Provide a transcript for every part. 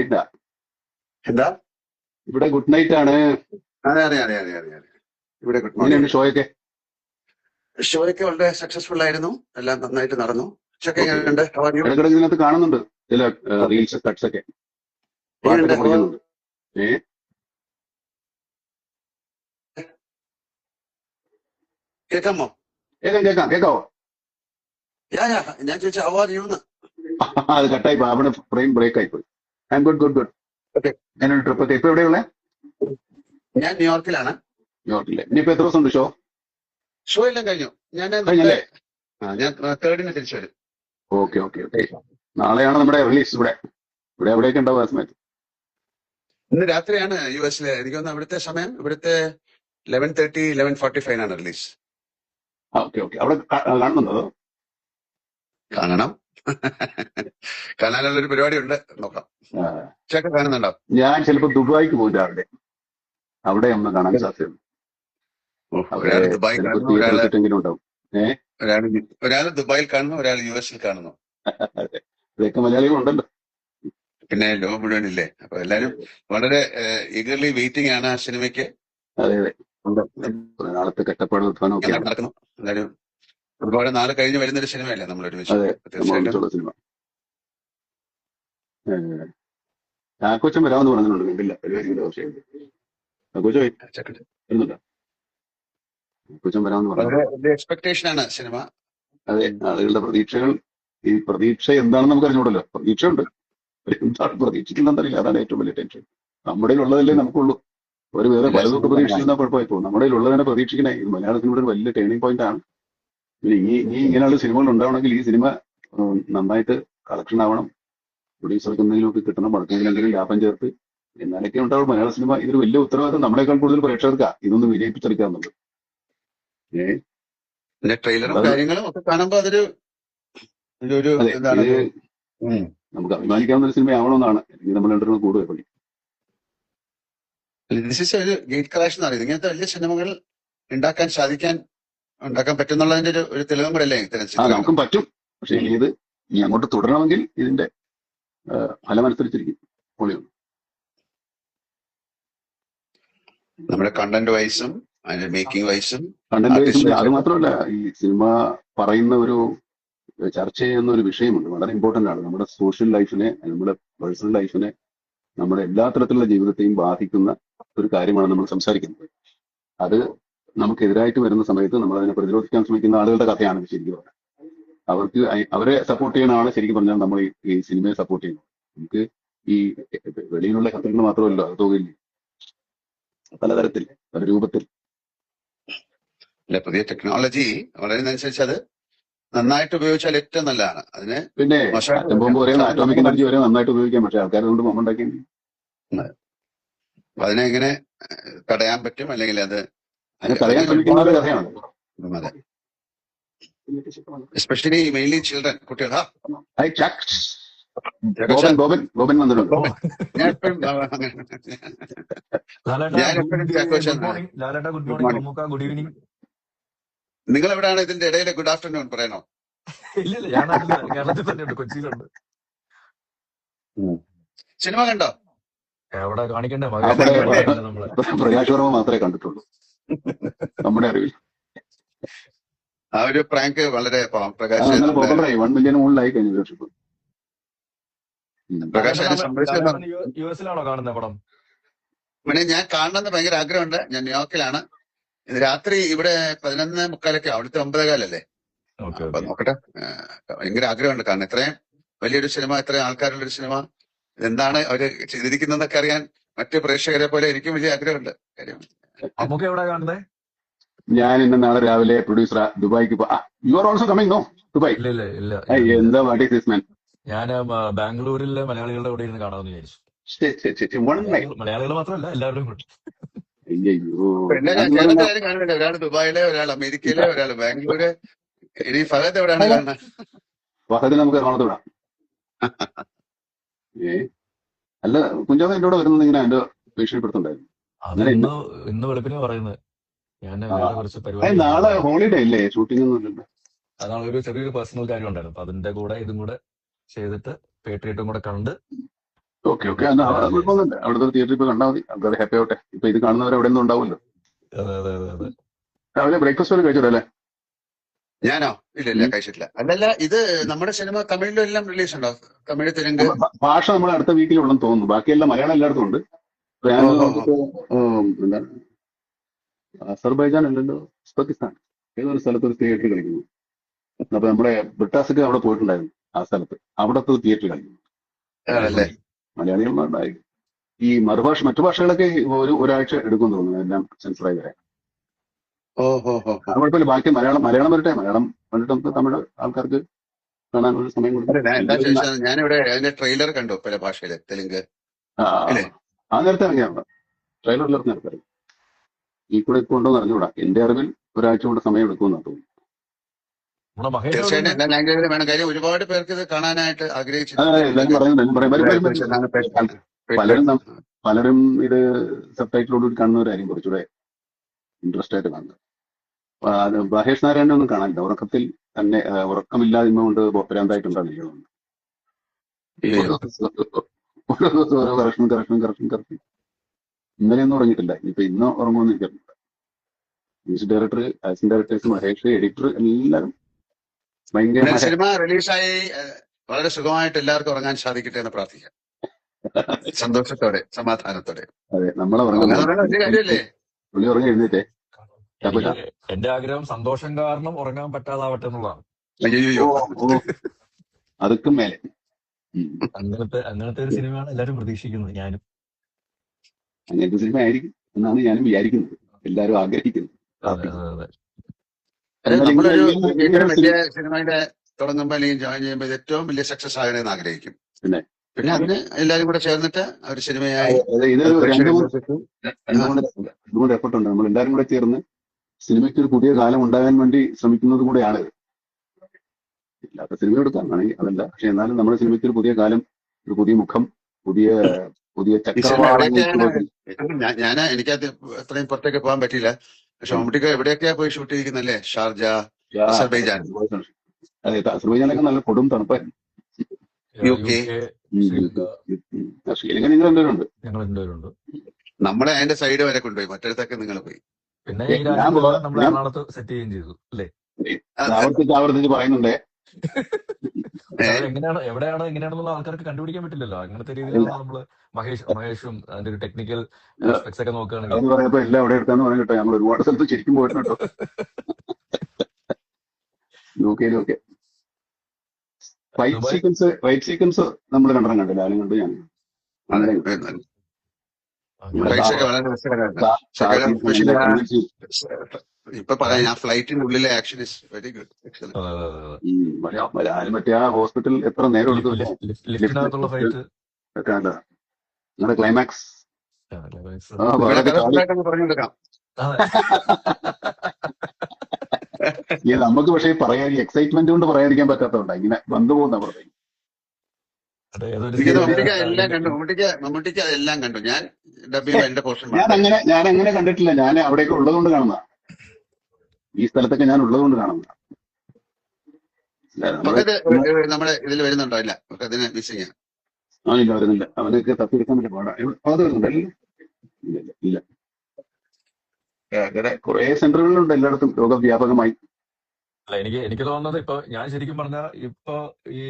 ഇല്ല, എന്താ? ഇവിടെ ഗുഡ് നൈറ്റ് ആണ്. അതെ അതെ അതെ അതെ അതെ അതെ. ഇവിടെ ഗുഡ് എങ്ങനെയുണ്ട് മോർണിംഗ്. ഷോയൊക്കെ? ഷോയൊക്കെ വളരെ സക്സസ്ഫുൾ ആയിരുന്നു. എല്ലാം നന്നായിട്ട് നടന്നു. ഉച്ചക്ക് ഓക്കെ. എങ്ങനെയുണ്ട്? How are you? ഇടക്കിടക്ക് ഇതിനകത്ത് കാണുന്നുണ്ട് ചില Okay. റീൽസ് കട്ട്സ് ഒക്കെ, എങ്ങനെയുണ്ട്? പാട്ടൊക്കെ പൊളിക്കുന്നുണ്ട്. ഏ കേൾക്കാമോ? കേൾക്കാം കേൾക്കാവോ? യാ ഞാൻ ചോദിച്ച ഹൗ ആർ യു എന്ന്. അത് കട്ടായി പോയി, അവിടെ ഫ്രെയിം ബ്രേക്ക് ആയി പോയി. I M good good good. Okay. ഞാനൊരു ട്രിപ്പ് ഒക്കെ ഇപ്പൊ എവിടെയുള്ള ഞാൻ ന്യൂയോർക്കിലാണ്. ന്യൂയോർക്കിലെ. ഇനിയിപ്പോ എത്ര ദിവസം ഉണ്ട് ഷോ? ഷോ എല്ലാം കഴിഞ്ഞു. ഞാൻ കഴിഞ്ഞല്ലേ? ഞാൻ 3rd തിരിച്ചു വരും. Okay okay okay. നാളെയാണ് നമ്മുടെ റിലീസ്. ഇവിടെ എവിടെയൊക്കെ ഉണ്ടാവും ആ സമയത്ത്? ഇന്ന് രാത്രിയാണ് യുഎസിലെ. എനിക്ക് തോന്നുന്നു അവിടുത്തെ സമയം ഇവിടുത്തെ 11:30 11:45 റിലീസ്. Okay okay. അവിടെ കാണുന്നുണ്ടോ അതോ? കാണണം. കാണാനുള്ളൊരു പരിപാടി ഉണ്ട്, നോക്കാം. ആ, ഉച്ചക്ക് കാണുന്നുണ്ടോ? ഞാൻ ചിലപ്പോ ദുബായിക്ക് പോകും രാവിലെ. അവിടെ ഒന്ന് കാണാൻ സാധ്യതയുണ്ട്. അവിടെ ഒരാൾ ദുബായ് ചിലപ്പോ കാണുന്നു, തിയേറ്റർ കിട്ടെങ്കിലും ഉണ്ടാവും. ഒരാൾ ദുബായിൽ കാണുന്നു, ഒരാൾ യുഎസിൽ കാണുന്നു. അതെ, ഇതൊക്കെ മലയാളികളുണ്ടല്ലോ. പിന്നെ ലോകം മുഴുവനില്ലേ. അപ്പൊ എല്ലാരും വളരെ ഈഗർലി വെയിറ്റിംഗ് ആണ് ആ സിനിമയ്ക്ക്. അതെ അതെ. കുറെ നാളത്തെ കഷ്ടപ്പാട് ഉത്ഥാനം ഒക്കെയാണ്. നടക്കുന്നു. എന്തായാലും ഒരുപാട് നാളെ കഴിഞ്ഞ് വരുന്നൊരു സിനിമയല്ലേ നമ്മൾ ഒരുമിച്ച്. അതെ, തീർച്ചയായിട്ടും നമ്മളൊന്നിച്ചുള്ള സിനിമ. ചാക്കോച്ചൻ വരാമെന്ന് പറഞ്ഞിട്ടുണ്ട്. കണ്ടില്ല, പരിപാടിയില്ല. പക്ഷേ ചാക്കോച്ച വരുന്നുണ്ടോ? ചാക്കോച്ചൻ വരാമെന്ന് പറഞ്ഞു. വളരെ വലിയ എക്സ്പെക്ടേഷൻ ആണ് സിനിമ. അതെ, ആളുകളുടെ പ്രതീക്ഷകൾ. ഈ പ്രതീക്ഷ എന്താണെന്ന് നമുക്ക് അറിഞ്ഞൂടല്ലോ. പ്രതീക്ഷയുണ്ട്, എന്താണ് പ്രതീക്ഷിക്കുന്നതെന്നറിയില്ല. അതാണ് ഏറ്റവും വലിയ ടെൻഷൻ. നമ്മുടെ ഉള്ളതല്ലേ നമുക്കുള്ളൂ. ഒരു വേറെ പലതൊക്കെ പ്രതീക്ഷിച്ചിരുന്നാൽ കുഴപ്പമായി പോകും. നമ്മുടെ ഉള്ളത് തന്നെ പ്രതീക്ഷിക്കണേ. ഇത് മലയാള സിനിമയുടെ ഒരു വലിയ ടേണിംഗ് പോയിന്റ് ആണ്. പിന്നെ ഈ ഇങ്ങനെയുള്ള സിനിമകൾ ഉണ്ടാവണമെങ്കിൽ ഈ സിനിമ നന്നായിട്ട് കളക്ഷൻ ആവണം. പ്രൊഡ്യൂസർക്ക് എന്തെങ്കിലുമൊക്കെ കിട്ടണം, മുടക്കെങ്കിലും ലാഭം ചേർത്ത്, എന്നാലൊക്കെ ഉണ്ടാവും മലയാള സിനിമ. ഇതൊരു വലിയ ഉത്തരവാദിത്തം നമ്മളെക്കാൾ കൂടുതൽ പ്രേക്ഷകർക്കാ ഇതൊന്ന് വിജയിപ്പിച്ചെടുക്കാന്നുള്ളത്. പിന്നെ ട്രെയിലറും കാര്യങ്ങളും ഒക്കെ കാണുമ്പോ അതൊരു അതെ, എന്താണ് ഇത് നമുക്ക് അഭിമാനിക്കാവുന്ന ഒരു സിനിമ ആവണമെന്നാണ്. അല്ലെങ്കിൽ നമ്മൾ രണ്ടുപേരും കൂടുതൽ പണി. ദിസ് ഇസ് ഒരു ഗേറ്റ് ക്രാഷ് എന്ന് പറയുന്നത്. ഇങ്ങനത്തെ വലിയ സിനിമകൾ ഉണ്ടാക്കാൻ പറ്റുന്നുള്ളതിന്റെ ഒരു തെളിവും കൂടെ അല്ലേ ഇത്തരം സിനിമകൾ? നമുക്കും പറ്റും. പക്ഷെ ഇത് ഇനി അങ്ങോട്ട് തുടരണമെങ്കിൽ ഇതിന്റെ ഫലമനുസരിച്ചിരിക്കും. പൊളിയുണ്ട്. നമ്മുടെ കണ്ടന്റ് വൈസും അതിന്റെ മേക്കിംഗ് വൈസും അത് മാത്രമല്ല, ഈ സിനിമ പറയുന്ന ഒരു ചർച്ച ചെയ്യുന്ന ഒരു വിഷയമുണ്ട്, വളരെ ഇമ്പോർട്ടന്റ് ആണ്. നമ്മുടെ സോഷ്യൽ ലൈഫിനെ, നമ്മുടെ പേഴ്സണൽ ലൈഫിനെ, നമ്മുടെ എല്ലാ തരത്തിലുള്ള ജീവിതത്തെയും ബാധിക്കുന്ന ഒരു കാര്യമാണ് നമ്മൾ സംസാരിക്കുന്നത്. അത് നമുക്കെതിരായിട്ട് വരുന്ന സമയത്ത് നമ്മൾ അതിനെ പ്രതിരോധിക്കാൻ ശ്രമിക്കുന്ന ആളുകളുടെ കഥയാണ് ശരിക്കും പറഞ്ഞാൽ. അവരെ സപ്പോർട്ട് ചെയ്യുന്ന ആളെ ശരിക്കും പറഞ്ഞാൽ നമ്മൾ ഈ സിനിമയെ സപ്പോർട്ട് ചെയ്യുന്നു. നമുക്ക് ഈ വെളിയിലുള്ള കഥകൾ മാത്രമല്ല, അത് തോന്നില്ല, പലതരത്തിൽ, പല രൂപത്തിൽ. പുതിയ ടെക്നോളജി വളരുന്നതനുസരിച്ച് അത് നന്നായിട്ട് ഉപയോഗിച്ചാൽ ഏറ്റവും നല്ലതാണ്. അതിന് പിന്നെ ബോംബ് വരെ, ആറ്റോമിക് എനർജി വരെ നന്നായിട്ട് ഉപയോഗിക്കാം. പക്ഷെ ആൾക്കാരെ കൊണ്ട് ബോംബ് ഉണ്ടാക്കി അതിനെ എങ്ങനെ തടയാൻ പറ്റും, അല്ലെങ്കിൽ അത് തടയാൻ ശ്രമിക്കുന്ന ഒരു കഥയാണ്. അതെ, എസ്പെഷ്യലി മെയിൻലി ചിൽഡ്രൻ, കുട്ടികൾ. ബോബൻ വന്നിട്ടുണ്ട്. ഞാൻ എപ്പോഴും നിങ്ങൾ എവിടെയാണ് ഇതിന്റെ ഇടയിലെ ഗുഡ് ആഫ്റ്റർനൂൺ പറയണോ? സിനിമ കണ്ടോ? എവിടെ കാണിക്കണ്ടേ? പ്രകാശ് വർമ്മ മാത്രമേ കണ്ടിട്ടുള്ളൂ നമ്മുടെ അറിവിൽ. ആ ഒരു പ്രാങ്ക് വളരെ പ്രകാശ് 1 മില്യൺ മുകളിലായി കഴിഞ്ഞു. യുഎസിലാണോ കാണുന്ന പടം? പിന്നെ ഞാൻ കാണണമെന്ന് ഭയങ്കര ആഗ്രഹമുണ്ട്. ഞാൻ ന്യൂയോർക്കിലാണ്. ഇത് രാത്രി ഇവിടെ 11:45 അവിടുത്തെ 9:15 അപ്പൊ നോക്കട്ടെ. ഭയങ്കര ആഗ്രഹമുണ്ട്. കാരണം ഇത്രയും വലിയൊരു സിനിമ, ഇത്രയും ആൾക്കാരുള്ള ഒരു സിനിമ, ഇതെന്താണ് അവര് ചെയ്തിരിക്കുന്നതൊക്കെ അറിയാൻ മറ്റു പ്രേക്ഷകരെ പോലെ എനിക്കും വലിയ ആഗ്രഹമുണ്ട്. കാര്യം നമുക്ക് എവിടെ കാണുന്നത്? ഞാൻ ഇന്ന് നാളെ രാവിലെ പ്രൊഡ്യൂസർ ദുബായിക്ക് you are also coming? No, Dubai. എന്താ വാട്ട് ഈസ് ദിസ് മാൻ? ഞാൻ ബാംഗ്ലൂരിലെ മലയാളികളുടെ കൂടെ ഇരുന്ന് കാണാമെന്ന് വിചാരിച്ചു. മലയാളികൾ മാത്രമല്ല, എല്ലാവരും കൂടി. ഒരാൾ ദുബായിലെ, ഒരാൾ അമേരിക്കയിലെ, ഒരാൾ ബാംഗ്ലൂര്. ഇനി ഫഹദ് എവിടെയാണ് കാണുന്നത്? ഫഹദ് നമുക്ക് എറണാകുളത്ത് വിടാം. അല്ല, കുഞ്ചാമ എന്റെ കൂടെ വരുന്നത് ഇങ്ങനെ എന്റെ ഭീഷണിപ്പെടുത്തുണ്ടായിരുന്നു. ഇന്ന് വെളുപ്പിന് പറയുന്നത്. ഞാൻ നാളെ ഹോളിഡേ അല്ലേ, ഷൂട്ടിംഗ് ഒന്നും ഇല്ലല്ലോ. അതാണ് ഒരു ചെറിയൊരു പേഴ്സണൽ കാര്യം ഉണ്ടായിരുന്നു. അപ്പൊ അതിന്റെ കൂടെ ഇതും കൂടെ ചെയ്തിട്ട് പേട്രിയറ്റും കൂടെ കണ്ട് ഓക്കെ ഓക്കെ. എന്നാ അവിടെ കുഴപ്പമൊന്നുമില്ല. അവിടുത്തെ തിയേറ്ററിൽ ഇപ്പൊ കണ്ടാൽ മതി, ആൾക്കാർ ഹാപ്പി ആവട്ടെ. ഇപ്പൊ ഇത് കാണുന്നവർ അവിടെ ഒന്നും ഉണ്ടാവുമല്ലോ. അതെ അതെ അതെ അതെ. രാവിലെ ബ്രേക്ക്ഫാസ്റ്റ് വരെ കഴിച്ചോ അല്ലേ? ഞാനോ? ഇല്ല കഴിച്ചിട്ടില്ല. അല്ലല്ല, ഇത് നമ്മുടെ സിനിമ തമിഴിലും എല്ലാം റിലീസ് ഉണ്ടോ? തമിഴ്, തെലുങ്ക്? ഭാഷ നമ്മൾ അടുത്ത വീക്കിലുണ്ടെന്ന് തോന്നുന്നു. ബാക്കിയെല്ലാം മലയാളം എല്ലായിടത്തും ഉണ്ട്. ഇപ്പൊ ഞാൻ ഓഹോ. നോക്കിപ്പോ എന്താണ് അസർബൈജാൻ അല്ലല്ലോ, ഉസ്ബെക്കിസ്ഥാൻ ഏതൊരു സ്ഥലത്ത് ഒരു തിയേറ്റർ കളിക്കുന്നു. അപ്പൊ നമ്മുടെ ബ്രിട്ടാസൊക്കെ അവിടെ പോയിട്ടുണ്ടായിരുന്നു. ആ സ്ഥലത്ത് അവിടത്തെ തിയേറ്റർ കളിക്കുന്നു. ആണല്ലേ? മലയാളികളുണ്ടായി. ഈ മറ്റു ഭാഷകളൊക്കെ ഒരാഴ്ച എടുക്കും തോന്നുന്നു എല്ലാം സെൻസറായി വരാൻ. ഓഹോ. അത് കുഴപ്പമില്ല. ബാക്കി മലയാളം വരട്ടെ. മലയാളം വന്നിട്ട് നമുക്ക് തമിഴ് ആൾക്കാർക്ക് കാണാൻ ഒരു സമയം അല്ല, കൊടുക്കും. ഞാൻ എന്താ ചോദിച്ചാൽ, ഞാനിവിടെ അതിന്റെ ട്രെയിലർ കണ്ടു പല ഭാഷയില്, തെലുങ്ക് അല്ലേ? ആ നേരത്തെ ഇറങ്ങിയാണ് ട്രെയിലറിലൊക്കെ നേരത്തെ ഇറങ്ങി. ഈ കൂടെ ഇപ്പൊ ഉണ്ടോ എന്ന് അറിഞ്ഞുകൂടാ. എന്റെ അറിവിൽ ഒരാഴ്ച കൊണ്ട് സമയം എടുക്കുമെന്നാണ് തോന്നുന്നു. നമ്മുടെ മഹേഷ് എവിടെ തീർച്ചയായിട്ടും ഉണ്ട്? എല്ലാ ലാംഗ്വേജിലും വേണം. കാര്യം ഒരുപാട് പേർക്ക് ഇത് കാണാനായിട്ട് എല്ലാവരും ആഗ്രഹിച്ചിട്ടുണ്ട്. പറയുന്നുണ്ട്. പലരും ഇത് സബ്ടൈറ്റിലോടുകൂടി കാണുന്നവരായിരിക്കും കുറച്ചുകൂടെ ഇൻട്രസ്റ്റ് ആയിട്ട് കാണുന്നത്. മഹേഷ് നാരായണനെ ഒന്നും കാണാനില്ല. ഉറക്കത്തിൽ തന്നെ ഉറക്കമില്ലായ്മ കൊണ്ട് ഭ്രാന്തായിട്ടുണ്ടാണ് ഇരിക്കുന്നത്. ഓരോ ദിവസം ഓരോ കറക്ഷൻ. ഇന്നലെയൊന്നും ഉറങ്ങിയിട്ടില്ല. ഇപ്പൊ ഇന്ന് ഉറങ്ങുമെന്ന് എനിക്കറിയില്ല. Music director, assistant directors, Mahesh, editor എല്ലാവരും ഭയങ്കര സിനിമ റിലീസായി വളരെ സുഖമായിട്ട് എല്ലാവർക്കും ഉറങ്ങാൻ സാധിക്കട്ടെ എന്ന് പ്രാർത്ഥിക്കാം. സന്തോഷത്തോടെ, സമാധാനത്തോടെ. അതെ, നമ്മളെ വലിയ കാര്യമല്ലേ? പുള്ളി ഉറങ്ങി എഴുന്നേറ്റേ. എന്റെ ആഗ്രഹം സന്തോഷം കാരണം ഉറങ്ങാൻ പറ്റാതാവട്ടെ എന്നുള്ളതാണ്. അയ്യോ, അതുക്കും മേലെ അങ്ങനത്തെ ഒരു സിനിമയാണ് എല്ലാവരും പ്രതീക്ഷിക്കുന്നത്. ഞാനും അങ്ങനത്തെ സിനിമ ആയിരിക്കും എന്നാണ് ഞാനും വിചാരിക്കുന്നത്, എല്ലാവരും ആഗ്രഹിക്കുന്നത്. നമ്മളൊരു വലിയ സിനിമയുടെ തുടങ്ങുമ്പോൾ അല്ലെങ്കിൽ ജോയിൻ ചെയ്യുമ്പോൾ ഏറ്റവും വലിയ സക്സസ് ആകണമെന്ന് ആഗ്രഹിക്കും. പിന്നെ അതിന് എല്ലാവരും കൂടെ ചേർന്നിട്ട് ഒരു സിനിമയായി ഇതുകൊണ്ട് എഫർട്ട് ഉണ്ട്. നമ്മൾ എല്ലാവരും കൂടെ ചേർന്ന് സിനിമയ്ക്ക് ഒരു പുതിയ കാലം ഉണ്ടാകാൻ വേണ്ടി ശ്രമിക്കുന്നത് കൂടെയാണ്. ഇല്ലാത്ത സിനിമ എടുക്കാനാണെങ്കിൽ അതല്ല, പക്ഷെ എന്നാലും നമ്മുടെ സിനിമയ്ക്ക് ഒരു പുതിയ കാലം, ഒരു പുതിയ മുഖം, പുതിയ ഞാൻ എനിക്കത് അത്രയും പുറത്തേക്ക് പോകാൻ പറ്റിയില്ല. പക്ഷെ മമ്മൂട്ടിക്ക് എവിടെയൊക്കെയാ പോയി ഷൂട്ട് ചെയ്യിക്കുന്നല്ലേ? Sharjah, Azerbaijan. അതെ, അസർബൈജാനൊക്കെ നല്ല കൊടും തണുപ്പായിരുന്നു. UK, ശ്രീലങ്ക നിങ്ങൾ രണ്ടുപേരുണ്ട്. ഞങ്ങൾ രണ്ടുപേരുണ്ട്. നമ്മളെ അതിന്റെ സൈഡ് വരെ കൊണ്ടുപോയി, മറ്റിടത്തൊക്കെ നിങ്ങൾ പോയി. പിന്നെ എറണാകുളത്ത് സെറ്റ് ചെയ്യുകയും ചെയ്തു അല്ലേ? ആവർത്തിച്ച് പറയുന്നുണ്ടേ. എവിടെയാണ് എങ്ങനെയാണെന്നുള്ള ആൾക്കാർക്ക് കണ്ടുപിടിക്കാൻ പറ്റില്ലല്ലോ. അങ്ങനത്തെ രീതിയിലാണ് നമ്മള് മഹേഷും അതിന്റെ ഒരു ടെക്നിക്കൽ ആസ്പെക്ട്സ് ഒക്കെ നോക്കുകയാണെങ്കിൽ പറയുമ്പോ എല്ലാം എവിടെ എടുത്താന്ന് പറയാൻ കേട്ടോ. ഞങ്ങൾ ഒരുപാട് സ്ഥലത്ത് ശരിക്കും പോയിട്ടുണ്ടോ. യുകെയിലൊക്കെ ഫൈറ്റ് സീക്വൻസ് നമ്മൾ കണ്ടില്ല. ആരും കണ്ടു. ഞാൻ ഇപ്പൊ പറയാം, ആ ഫ്ലൈറ്റിന്റെ ഉള്ളിലെ ആക്ഷൻ ഇസ് വെരി ഗുഡ്. മറ്റേ ആ ഹോസ്പിറ്റൽ എത്ര നേരം എടുത്തു. നിങ്ങളുടെ ക്ലൈമാക്സ് പറഞ്ഞെടുക്കാം. നമുക്ക് പക്ഷേ പറയാൻ എക്സൈറ്റ്മെന്റ് കൊണ്ട് പറയാതിരിക്കാൻ പറ്റാത്തതുകൊണ്ട് ഇങ്ങനെ വന്നു പോകുന്ന പുറത്തേക്ക്. മമ്മൂട്ടിക്ക് എല്ലാം കണ്ടു. ഞാൻ എന്റെ പോർഷൻ ഞാൻ അങ്ങനെ കണ്ടിട്ടില്ല. ഞാൻ അവിടെയൊക്കെ ഉള്ളതുകൊണ്ട് കാണുന്ന, ഈ സ്ഥലത്തൊക്കെ ഞാൻ ഉള്ളതുകൊണ്ട് കാണുന്ന. നമ്മുടെ ഇതിൽ വരുന്നുണ്ടോ? ഇല്ല, അതിന് മിസ്സിങ്. ഇല്ല, വരുന്നില്ല. അവനൊക്കെ തപ്പിയെടുക്കാൻ പറ്റിയ പാടാ. അത് വരുന്നുണ്ടല്ലോ. ഇല്ല. കുറെ സെന്ററുകളുണ്ട് എല്ലായിടത്തും ലോകവ്യാപകമായി. അല്ല, എനിക്ക് തോന്നുന്നത് ഇപ്പൊ ഞാൻ ശരിക്കും പറഞ്ഞാൽ ഇപ്പൊ ഈ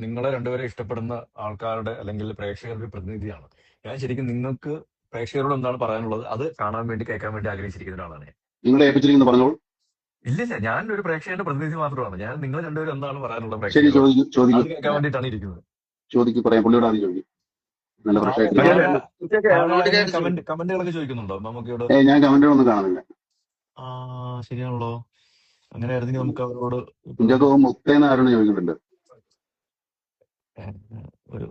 നിങ്ങളെ രണ്ടുപേരെ ഇഷ്ടപ്പെടുന്ന ആൾക്കാരുടെ അല്ലെങ്കിൽ പ്രേക്ഷകരുടെ പ്രതിനിധിയാണ് ഞാൻ. ശരിക്കും നിങ്ങൾക്ക് പ്രേക്ഷകരോട് എന്താണ് പറയാനുള്ളത് അത് കാണാൻ വേണ്ടി, കേൾക്കാൻ വേണ്ടി ആഗ്രഹിച്ചിരിക്കുന്ന ഒരാളാണ് ഞാൻ. നിങ്ങളെ ഏൽപ്പിച്ചിരിക്കുന്നു പറഞ്ഞോളൂ. ഇല്ലില്ല, ഞാൻ ഒരു പ്രേക്ഷകന്റെ പ്രതിനിധി മാത്രമാണ്. ഞാൻ നിങ്ങൾ രണ്ടുപേരും എന്താണ് പറയാനുള്ളത് പ്രേക്ഷകരോട് കേൾക്കാൻ വേണ്ടിയിട്ടാണ് ഇരിക്കുന്നത്. ചോദിക്കും, പറയാം. പുള്ളിയോട് ആദ്യം ചോദിക്കും. നല്ല ഫ്രഷ് കമന്റുകളൊക്കെ ചോദിക്കുന്നുണ്ടോ മമ്മൂക്കയോട്? ഞാൻ കമന്റുകളൊന്നും കാണുന്നില്ല. ശരിയാണല്ലോ. അങ്ങനെയായിരുന്നെങ്കിൽ നമുക്ക് അവരോട് മുക്തേന്ന് ആരോട് ചോദിക്കുന്നുണ്ട്.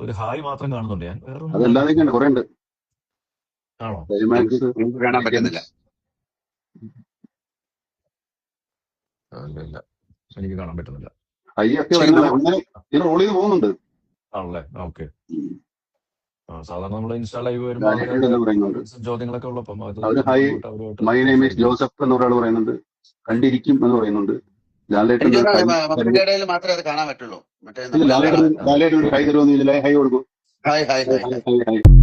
ഒരു ഹായ് മാത്രം കാണുന്നുണ്ട് ഞാൻ. അതല്ലാതെ കുറെ ഉണ്ട്. ആണോ? കാണാൻ പറ്റുന്നില്ല. ഇല്ല, എനിക്ക് കാണാൻ പറ്റുന്നില്ല. ഹൈ ഒക്കെ റോൾ ചെയ്ത് പോകുന്നുണ്ട്. ആണല്ലേ? ഓക്കെ. സാധാരണ നമ്മൾ ഇൻസ്റ്റാ ലൈവ് വരുമ്പോൾ ചോദ്യങ്ങളൊക്കെ ഉള്ളപ്പോ മൈ നെയിം ഈസ് ജോസഫ് എന്ന് ഒരാൾ പറയുന്നുണ്ട്. കണ്ടിരിക്കും എന്ന് പറയുന്നുണ്ട്. ലാലേട്ടൻ മാത്രമേ അത് കാണാൻ പറ്റുള്ളൂ. ലാലേട്ടൻ ഹൈ തരുമെന്ന് ചോദിച്ചാൽ ഹൈ കൊടുക്കും. Hi hi hi hi hi hi hi hi